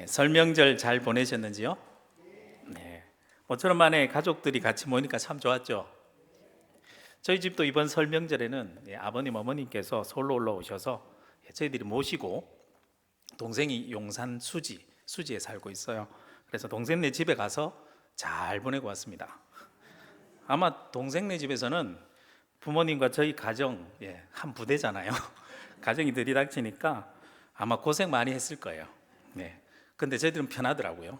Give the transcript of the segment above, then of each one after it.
설 명절 잘 보내셨는지요? 네. 모처럼 만에 가족들이 같이 모이니까 참 좋았죠. 저희 집도 이번 설 명절에는 아버님, 어머님께서 서울로 올라오셔서 저희들이 모시고 동생이 용산 수지에 살고 있어요. 그래서 동생네 집에 가서 잘 보내고 왔습니다. 아마 동생네 집에서는 부모님과 저희 가정 한 부대잖아요. 가정이 들이닥치니까 아마 고생 많이 했을 거예요. 네. 근데 저희들은 편하더라고요.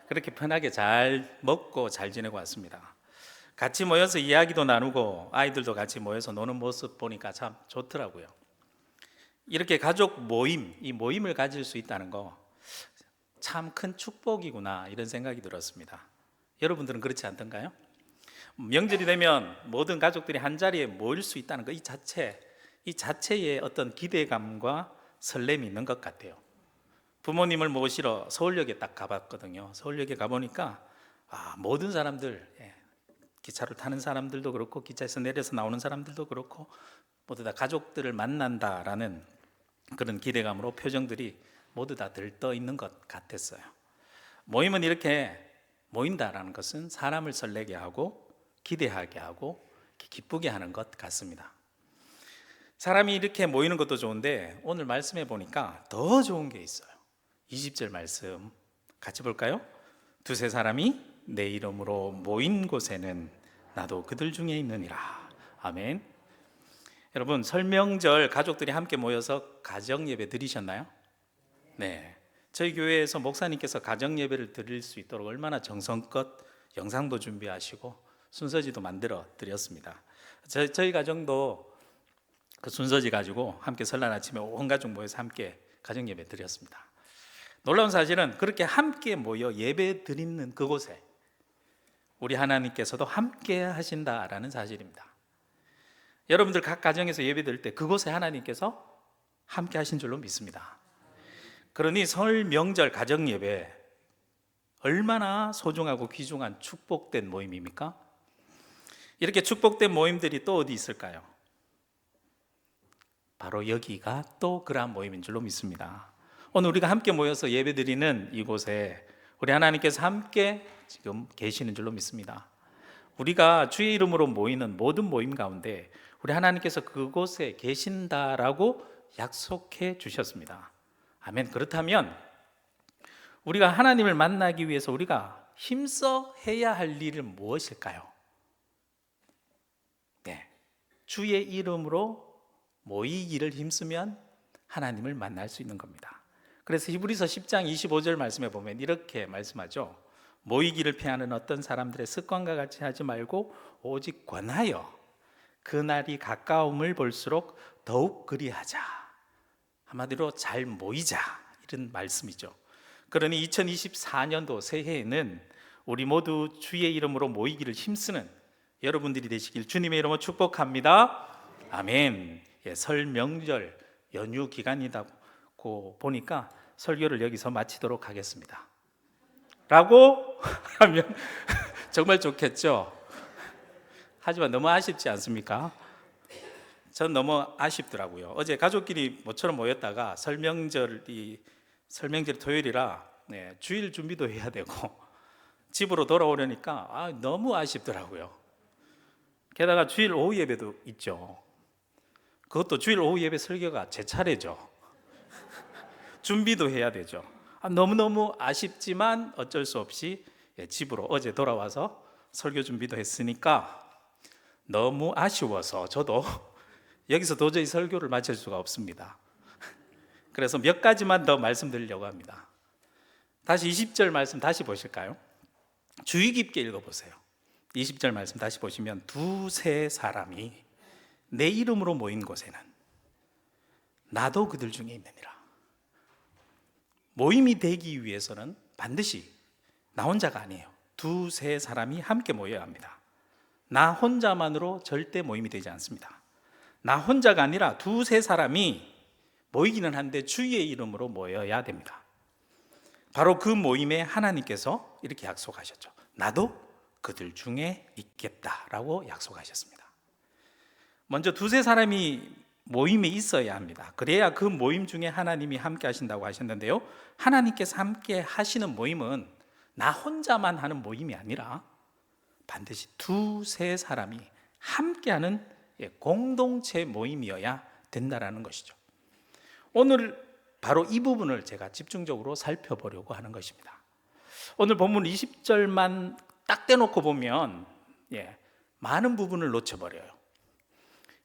그렇게 편하게 잘 먹고 잘 지내고 왔습니다. 같이 모여서 이야기도 나누고 아이들도 같이 모여서 노는 모습 보니까 참 좋더라고요. 이렇게 가족 모임, 이 모임을 가질 수 있다는 거 참 큰 축복이구나 이런 생각이 들었습니다. 여러분들은 그렇지 않던가요? 명절이 되면 모든 가족들이 한 자리에 모일 수 있다는 거, 이 자체에 어떤 기대감과 설렘이 있는 것 같아요. 부모님을 모시러 서울역에 딱 가봤거든요. 서울역에 가보니까 모든 사람들, 기차를 타는 사람들도 그렇고 기차에서 내려서 나오는 사람들도 그렇고 모두 다 가족들을 만난다라는 그런 기대감으로 표정들이 모두 다 들떠 있는 것 같았어요. 모임은 이렇게 모인다라는 것은 사람을 설레게 하고 기대하게 하고 기쁘게 하는 것 같습니다. 사람이 이렇게 모이는 것도 좋은데 오늘 말씀해 보니까 더 좋은 게 있어요. 20절 말씀 같이 볼까요? 두세 사람이 내 이름으로 모인 곳에는 나도 그들 중에 있느니라. 아멘. 여러분, 설 명절 가족들이 함께 모여서 가정 예배 드리셨나요? 네. 저희 교회에서 목사님께서 가정 예배를 드릴 수 있도록 얼마나 정성껏 영상도 준비하시고 순서지도 만들어 드렸습니다. 저희 가정도 그 순서지 가지고 함께 설날 아침에 온 가족 모여서 함께 가정 예배 드렸습니다. 놀라운 사실은 그렇게 함께 모여 예배 드리는 그곳에 우리 하나님께서도 함께 하신다라는 사실입니다. 여러분들 각 가정에서 예배 드릴 때 그곳에 하나님께서 함께 하신 줄로 믿습니다. 그러니 설 명절 가정 예배 얼마나 소중하고 귀중한 축복된 모임입니까? 이렇게 축복된 모임들이 또 어디 있을까요? 바로 여기가 또 그러한 모임인 줄로 믿습니다. 오늘 우리가 함께 모여서 예배드리는 이곳에 우리 하나님께서 함께 지금 계시는 줄로 믿습니다. 우리가 주의 이름으로 모이는 모든 모임 가운데 우리 하나님께서 그곳에 계신다라고 약속해 주셨습니다. 아멘. 그렇다면 우리가 하나님을 만나기 위해서 우리가 힘써 해야 할 일은 무엇일까요? 네, 주의 이름으로 모이기를 힘쓰면 하나님을 만날 수 있는 겁니다. 그래서 히브리서 10장 25절 말씀에 보면 이렇게 말씀하죠. 모이기를 피하는 어떤 사람들의 습관과 같이 하지 말고 오직 권하여 그날이 가까움을 볼수록 더욱 그리하자. 한마디로 잘 모이자 이런 말씀이죠. 그러니 2024년도 새해에는 우리 모두 주의 이름으로 모이기를 힘쓰는 여러분들이 되시길 주님의 이름으로 축복합니다. 아멘. 설 명절 연휴 기간이라고 보니까 설교를 여기서 마치도록 하겠습니다 라고 하면 정말 좋겠죠. 하지만 너무 아쉽지 않습니까? 전 너무 아쉽더라고요. 어제 가족끼리 모처럼 모였다가 설명절 토요일이라 주일 준비도 해야 되고 집으로 돌아오려니까 너무 아쉽더라고요. 게다가 주일 오후 예배도 있죠. 그것도 주일 오후 예배 설교가 제 차례죠. 준비도 해야 되죠. 너무너무 아쉽지만 어쩔 수 없이 집으로 어제 돌아와서 설교 준비도 했으니까 너무 아쉬워서 저도 여기서 도저히 설교를 마칠 수가 없습니다. 그래서 몇 가지만 더 말씀드리려고 합니다. 다시 20절 말씀 다시 보실까요? 주의 깊게 읽어보세요. 20절 말씀 다시 보시면 두세 사람이 내 이름으로 모인 곳에는 나도 그들 중에 있느니라. 모임이 되기 위해서는 반드시 나 혼자가 아니에요. 두세 사람이 함께 모여야 합니다. 나 혼자만으로 절대 모임이 되지 않습니다. 나 혼자가 아니라 두세 사람이 모이기는 한데 주의 이름으로 모여야 됩니다. 바로 그 모임에 하나님께서 이렇게 약속하셨죠. 나도 그들 중에 있겠다라고 약속하셨습니다. 먼저 두세 사람이 모임이 있어야 합니다. 그래야 그 모임 중에 하나님이 함께 하신다고 하셨는데요, 하나님께서 함께 하시는 모임은 나 혼자만 하는 모임이 아니라 반드시 두세 사람이 함께하는 공동체 모임이어야 된다라는 것이죠. 오늘 바로 이 부분을 제가 집중적으로 살펴보려고 하는 것입니다. 오늘 본문 20절만 딱 떼놓고 보면 많은 부분을 놓쳐버려요.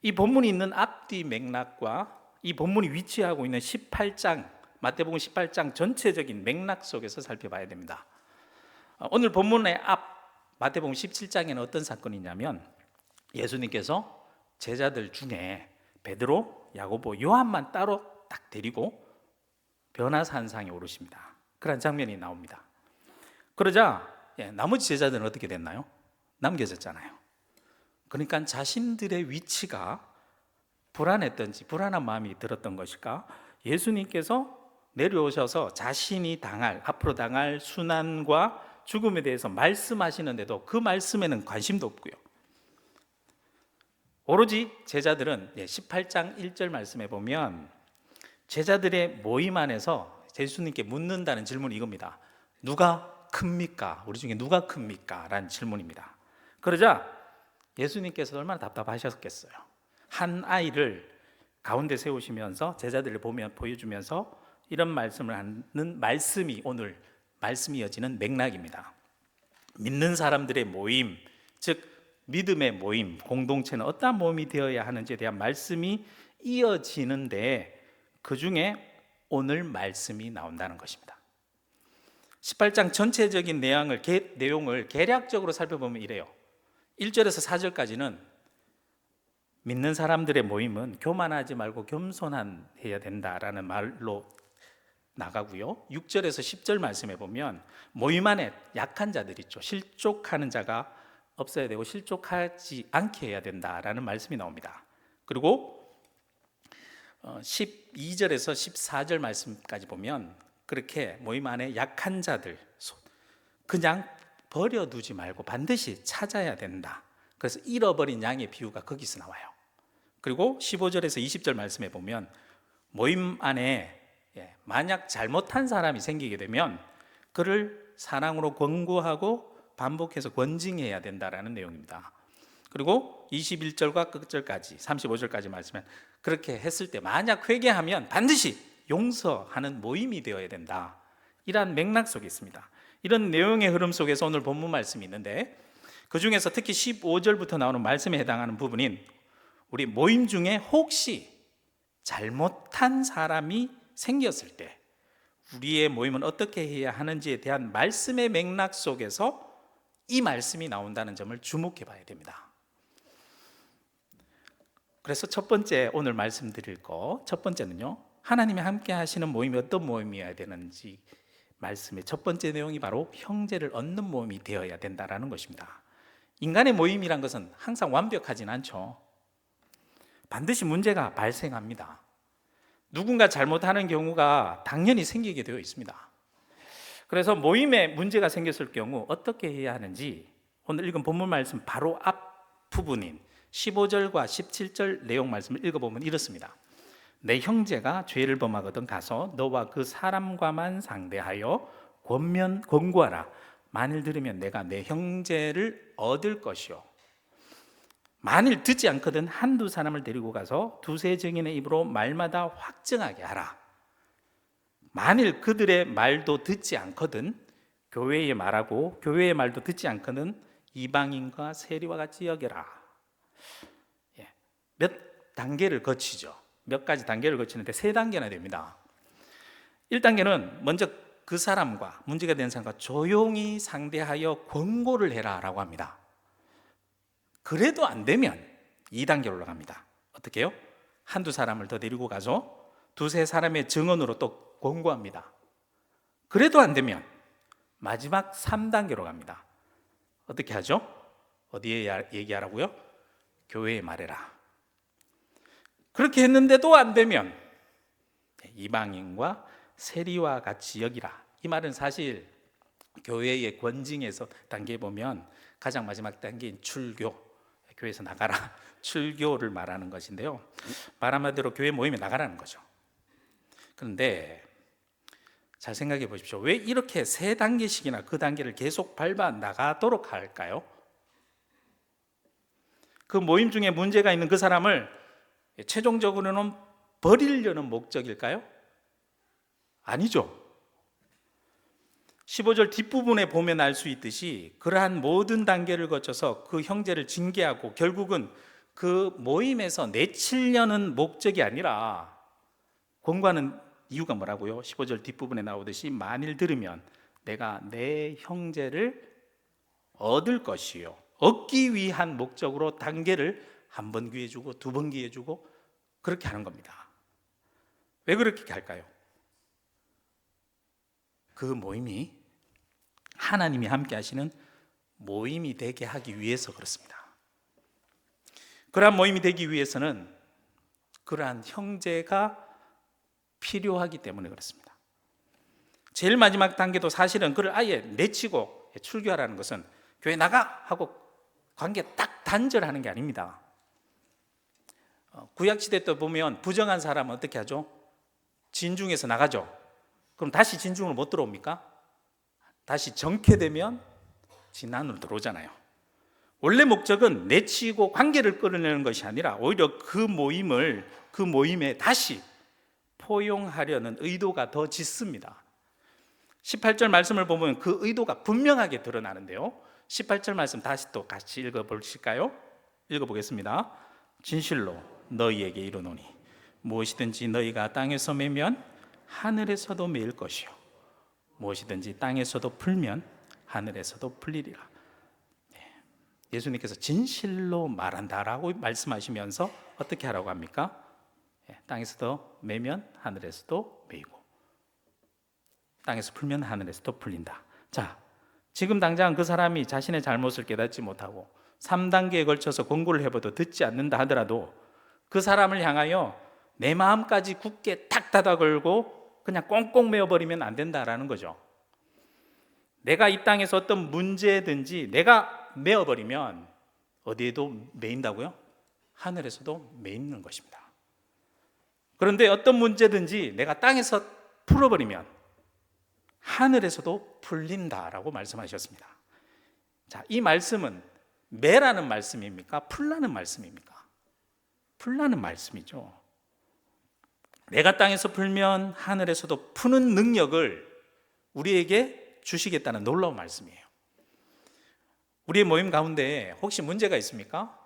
이 본문이 있는 앞뒤 맥락과 이 본문이 위치하고 있는 18장, 마태복음 18장 전체적인 맥락 속에서 살펴봐야 됩니다. 오늘 본문의 앞 마태복음 17장에는 어떤 사건이 있냐면, 예수님께서 제자들 중에 베드로, 야고보, 요한만 따로 딱 데리고 변화산상에 오르십니다. 그런 장면이 나옵니다. 그러자 나머지 제자들은 어떻게 됐나요? 남겨졌잖아요. 그러니까 자신들의 위치가 불안했던지, 불안한 마음이 들었던 것일까? 예수님께서 내려오셔서 자신이 앞으로 당할 순환과 죽음에 대해서 말씀하시는데도 그 말씀에는 관심도 없고요. 오로지 제자들은 18장 1절 말씀에 보면 제자들의 모임 안에서 예수님께 묻는다는 질문이 이겁니다. 누가 큽니까? 우리 중에 누가 큽니까? 라는 질문입니다. 그러자 예수님께서 얼마나 답답하셨겠어요. 한 아이를 가운데 세우시면서 제자들을 보여주면서 이런 말씀을 하는 말씀이 오늘 말씀이 이어지는 맥락입니다. 믿는 사람들의 모임, 즉 믿음의 모임, 공동체는 어떠한 모임이 되어야 하는지에 대한 말씀이 이어지는데 그 중에 오늘 말씀이 나온다는 것입니다. 18장 전체적인 내용을 개략적으로 살펴보면 이래요. 1절에서 4절까지는 믿는 사람들의 모임은 교만하지 말고 겸손해야 된다라는 말로 나가고요. 6절에서 10절 말씀에 보면 모임 안에 약한 자들 있죠. 실족하는 자가 없어야 되고 실족하지 않게 해야 된다라는 말씀이 나옵니다. 그리고 12절에서 14절 말씀까지 보면 그렇게 모임 안에 약한 자들 그냥 버려두지 말고 반드시 찾아야 된다. 그래서 잃어버린 양의 비유가 거기서 나와요. 그리고 15절에서 20절 말씀에 보면 모임 안에 만약 잘못한 사람이 생기게 되면 그를 사랑으로 권고하고 반복해서 권징해야 된다라는 내용입니다. 그리고 21절과 끝절까지 35절까지 말씀은 그렇게 했을 때 만약 회개하면 반드시 용서하는 모임이 되어야 된다. 이러한 맥락 속에 있습니다. 이런 내용의 흐름 속에서 오늘 본문 말씀이 있는데 그 중에서 특히 15절부터 나오는 말씀에 해당하는 부분인 우리 모임 중에 혹시 잘못한 사람이 생겼을 때 우리의 모임은 어떻게 해야 하는지에 대한 말씀의 맥락 속에서 이 말씀이 나온다는 점을 주목해 봐야 됩니다. 그래서 첫 번째 오늘 말씀드릴 첫 번째는요, 하나님이 함께 하시는 모임이 어떤 모임이어야 되는지 말씀의 첫 번째 내용이 바로 형제를 얻는 모임이 되어야 된다는 것입니다. 인간의 모임이란 것은 항상 완벽하진 않죠. 반드시 문제가 발생합니다. 누군가 잘못하는 경우가 당연히 생기게 되어 있습니다. 그래서 모임에 문제가 생겼을 경우 어떻게 해야 하는지 오늘 읽은 본문 말씀 바로 앞 부분인 15절과 17절 내용 말씀을 읽어보면 이렇습니다. 내 형제가 죄를 범하거든 가서 너와 그 사람과만 상대하여 권고하라. 만일 들으면 내가 내 형제를 얻을 것이요 만일 듣지 않거든 한두 사람을 데리고 가서 두세 증인의 입으로 말마다 확증하게 하라. 만일 그들의 말도 듣지 않거든 교회의 말하고 교회의 말도 듣지 않거든 이방인과 세리와 같이 여겨라. 몇 단계를 거치죠. 몇 가지 단계를 거치는데 3단계나 됩니다. 1단계는 먼저 그 사람과 문제가 된 사람과 조용히 상대하여 권고를 해라 라고 합니다. 그래도 안 되면 2단계로 올라갑니다. 어떻게 해요? 한두 사람을 더 데리고 가서 두세 사람의 증언으로 또 권고합니다. 그래도 안 되면 마지막 3단계로 갑니다. 어떻게 하죠? 어디에 얘기하라고요? 교회에 말해라. 그렇게 했는데도 안 되면 이방인과 세리와 같이 여기라. 이 말은 사실 교회의 권징에서 단계에 보면 가장 마지막 단계인 출교, 교회에서 나가라. 출교를 말하는 것인데요. 말 한마디로 교회 모임에 나가라는 거죠. 그런데 잘 생각해 보십시오. 왜 이렇게 세 단계씩이나 그 단계를 계속 밟아 나가도록 할까요? 그 모임 중에 문제가 있는 그 사람을 최종적으로는 버리려는 목적일까요? 아니죠. 15절 뒷부분에 보면 알 수 있듯이 그러한 모든 단계를 거쳐서 그 형제를 징계하고 결국은 그 모임에서 내치려는 목적이 아니라 권고하는 이유가 뭐라고요? 15절 뒷부분에 나오듯이 만일 들으면 내가 내 형제를 얻을 것이요, 얻기 위한 목적으로 단계를 한 번 기회 주고 두 번 기회 주고 그렇게 하는 겁니다. 왜 그렇게 할까요? 그 모임이 하나님이 함께 하시는 모임이 되게 하기 위해서 그렇습니다. 그러한 모임이 되기 위해서는 그러한 형제가 필요하기 때문에 그렇습니다. 제일 마지막 단계도 사실은 그를 아예 내치고 출교하라는 것은 교회 나가 하고 관계 딱 단절하는 게 아닙니다. 구약시대 때 보면 부정한 사람은 어떻게 하죠? 진중에서 나가죠. 그럼 다시 진중으로 못 들어옵니까? 다시 정케되면 진안으로 들어오잖아요. 원래 목적은 내치고 관계를 끌어내는 것이 아니라 오히려 그 모임에 다시 포용하려는 의도가 더 짙습니다. 18절 말씀을 보면 그 의도가 분명하게 드러나는데요. 18절 말씀 다시 또 같이 읽어보실까요? 읽어보겠습니다. 진실로 너희에게 이르노니 무엇이든지 너희가 땅에서 매면 하늘에서도 매일 것이요 무엇이든지 땅에서도 풀면 하늘에서도 풀리리라. 예수님께서 진실로 말한다라고 말씀하시면서 어떻게 하라고 합니까? 땅에서도 매면 하늘에서도 매이고 땅에서 풀면 하늘에서도 풀린다. 자, 지금 당장 그 사람이 자신의 잘못을 깨닫지 못하고 3단계에 걸쳐서 권고를 해봐도 듣지 않는다 하더라도 그 사람을 향하여 내 마음까지 굳게 탁 닫아 걸고 그냥 꽁꽁 메어버리면 안 된다라는 거죠. 내가 이 땅에서 어떤 문제든지 내가 메어버리면 어디에도 메인다고요? 하늘에서도 메이는 것입니다. 그런데 어떤 문제든지 내가 땅에서 풀어버리면 하늘에서도 풀린다라고 말씀하셨습니다. 자, 이 말씀은 매라는 말씀입니까? 풀라는 말씀입니까? 풀라는 말씀이죠. 내가 땅에서 풀면 하늘에서도 푸는 능력을 우리에게 주시겠다는 놀라운 말씀이에요. 우리의 모임 가운데 혹시 문제가 있습니까?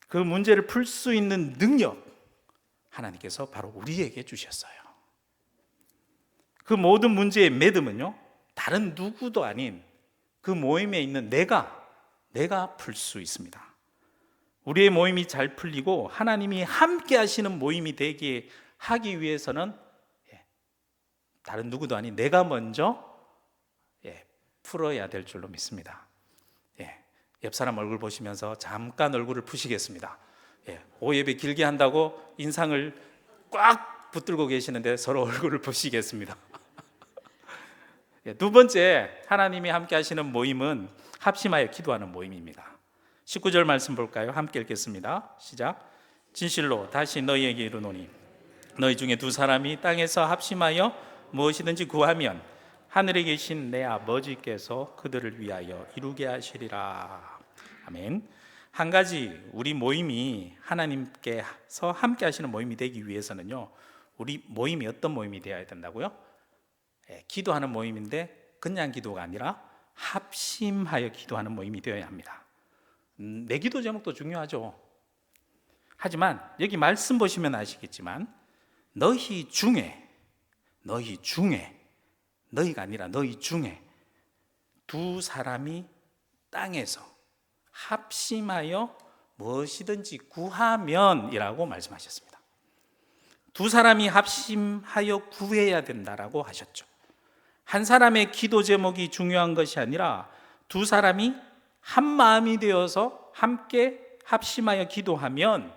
그 문제를 풀 수 있는 능력 하나님께서 바로 우리에게 주셨어요. 그 모든 문제의 매듭은요, 다른 누구도 아닌 그 모임에 있는 내가 풀 수 있습니다. 우리의 모임이 잘 풀리고 하나님이 함께 하시는 모임이 되게 하기 위해서는 다른 누구도 아닌 내가 먼저 풀어야 될 줄로 믿습니다. 옆 사람 얼굴 보시면서 잠깐 얼굴을 푸시겠습니다. 오예배 길게 한다고 인상을 꽉 붙들고 계시는데 서로 얼굴을 푸시겠습니다. 두 번째, 하나님이 함께 하시는 모임은 합심하여 기도하는 모임입니다. 19절 말씀 볼까요? 함께 읽겠습니다. 시작. 진실로 다시 너희에게 이르노니 너희 중에 두 사람이 땅에서 합심하여 무엇이든지 구하면 하늘에 계신 내 아버지께서 그들을 위하여 이루게 하시리라. 아멘. 한 가지 우리 모임이 하나님께서 함께 하시는 모임이 되기 위해서는요, 우리 모임이 어떤 모임이 되어야 된다고요? 기도하는 모임인데 그냥 기도가 아니라 합심하여 기도하는 모임이 되어야 합니다. 내 기도 제목도 중요하죠. 하지만 여기 말씀 보시면 아시겠지만 너희 중에 너희가 아니라 너희 중에 두 사람이 땅에서 합심하여 무엇이든지 구하면이라고 말씀하셨습니다. 두 사람이 합심하여 구해야 된다라고 하셨죠. 한 사람의 기도 제목이 중요한 것이 아니라 두 사람이 한 마음이 되어서 함께 합심하여 기도하면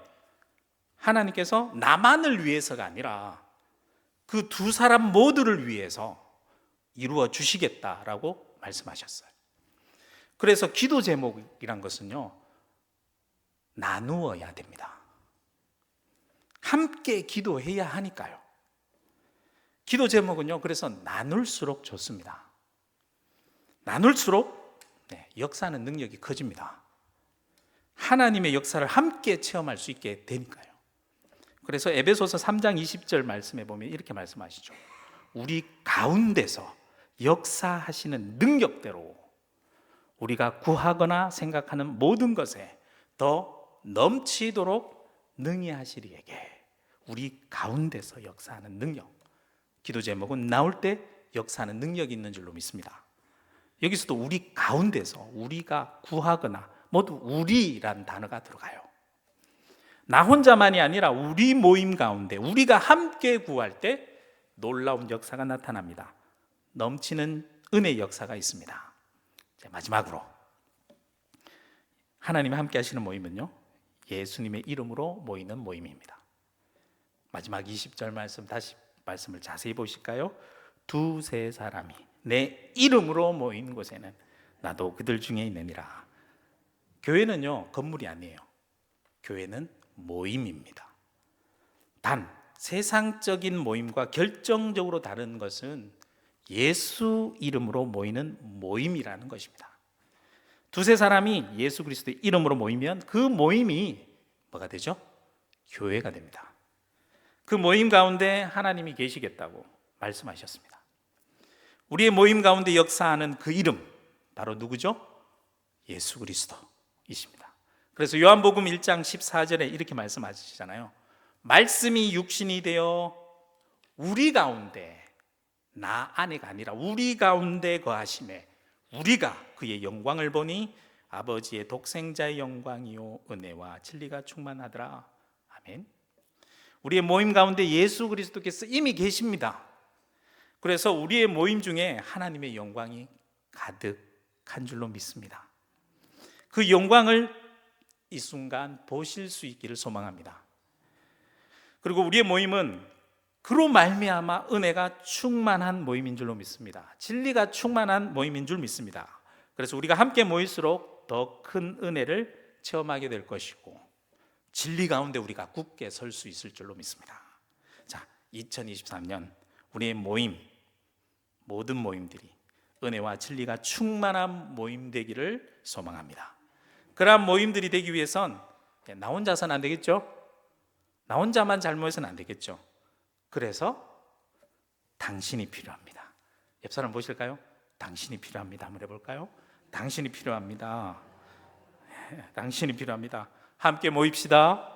하나님께서 나만을 위해서가 아니라 그 두 사람 모두를 위해서 이루어 주시겠다라고 말씀하셨어요. 그래서 기도 제목이란 것은요, 나누어야 됩니다. 함께 기도해야 하니까요. 기도 제목은요, 그래서 나눌수록 좋습니다. 나눌수록 역사하는 능력이 커집니다. 하나님의 역사를 함께 체험할 수 있게 되니까요. 그래서 에베소서 3장 20절 말씀에 보면 이렇게 말씀하시죠. 우리 가운데서 역사하시는 능력대로 우리가 구하거나 생각하는 모든 것에 더 넘치도록 능히 하시리에게. 우리 가운데서 역사하는 능력. 기도 제목은 나올 때 역사하는 능력이 있는 줄로 믿습니다. 여기서도 우리 가운데서, 우리가 구하거나, 모두 우리란 단어가 들어가요. 나 혼자만이 아니라 우리 모임 가운데 우리가 함께 구할 때 놀라운 역사가 나타납니다. 넘치는 은혜의 역사가 있습니다. 마지막으로 하나님이 함께 하시는 모임은요, 예수님의 이름으로 모이는 모임입니다. 마지막 20절 말씀, 다시 말씀을 자세히 보실까요? 두세 사람이 내 이름으로 모인 곳에는 나도 그들 중에 있느니라. 교회는요, 건물이 아니에요. 교회는 모임입니다. 단 세상적인 모임과 결정적으로 다른 것은 예수 이름으로 모이는 모임이라는 것입니다. 두세 사람이 예수 그리스도의 이름으로 모이면 그 모임이 뭐가 되죠? 교회가 됩니다. 그 모임 가운데 하나님이 계시겠다고 말씀하셨습니다. 우리의 모임 가운데 역사하는 그 이름, 바로 누구죠? 예수 그리스도이십니다. 그래서 요한복음 1장 14절에 이렇게 말씀하시잖아요. 말씀이 육신이 되어 우리 가운데, 나 안에가 아니라 우리 가운데 거하심에 우리가 그의 영광을 보니 아버지의 독생자의 영광이요 은혜와 진리가 충만하더라. 아멘. 우리의 모임 가운데 예수 그리스도께서 이미 계십니다. 그래서 우리의 모임 중에 하나님의 영광이 가득한 줄로 믿습니다. 그 영광을 이 순간 보실 수 있기를 소망합니다. 그리고 우리의 모임은 그로 말미암아 은혜가 충만한 모임인 줄로 믿습니다. 진리가 충만한 모임인 줄 믿습니다. 그래서 우리가 함께 모일수록 더 큰 은혜를 체험하게 될 것이고 진리 가운데 우리가 굳게 설 수 있을 줄로 믿습니다. 자, 2023년 우리의 모임, 모든 모임들이 은혜와 진리가 충만한 모임 되기를 소망합니다. 그러한 모임들이 되기 위해선 나 혼자서는 안 되겠죠? 나 혼자만 잘 모여서는 안 되겠죠? 그래서 당신이 필요합니다. 옆 사람 보실까요? 당신이 필요합니다. 한번 해볼까요? 당신이 필요합니다. 당신이 필요합니다. 함께 모입시다.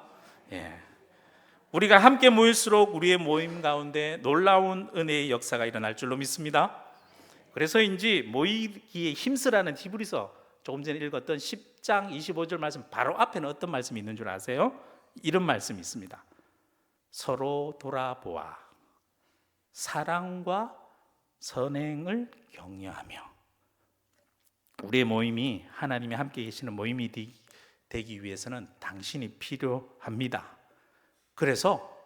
우리가 함께 모일수록 우리의 모임 가운데 놀라운 은혜의 역사가 일어날 줄로 믿습니다. 그래서인지 모이기에 힘쓰라는 히브리서 조금 전에 읽었던 10장 25절 말씀 바로 앞에는 어떤 말씀이 있는 줄 아세요? 이런 말씀이 있습니다. 서로 돌아보아 사랑과 선행을 격려하며. 우리의 모임이 하나님이 함께 계시는 모임이 되기 위해서는 당신이 필요합니다. 그래서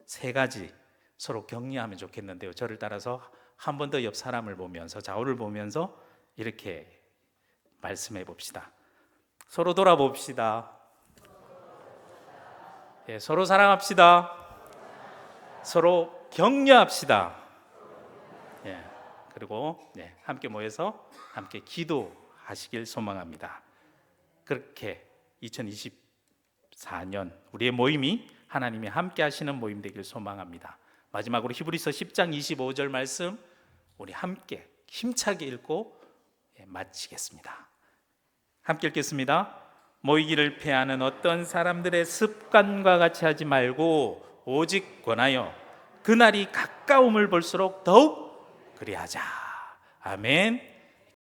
세 가지 서로 격려하면 좋겠는데요. 저를 따라서 한 번 더 옆 사람을 보면서, 좌우를 보면서 이렇게 말씀해 봅시다. 서로 돌아봅시다. 서로 사랑합시다. 서로 격려합시다. 그리고 함께 모여서 함께 기도하시길 소망합니다. 그렇게 2024년 우리의 모임이 하나님이 함께 하시는 모임 되길 소망합니다. 마지막으로 히브리서 10장 25절 말씀 우리 함께 힘차게 읽고 마치겠습니다. 함께 읽겠습니다. 모이기를 패하는 어떤 사람들의 습관과 같이 하지 말고 오직 권하여 그날이 가까움을 볼수록 더욱 그리하자. 아멘.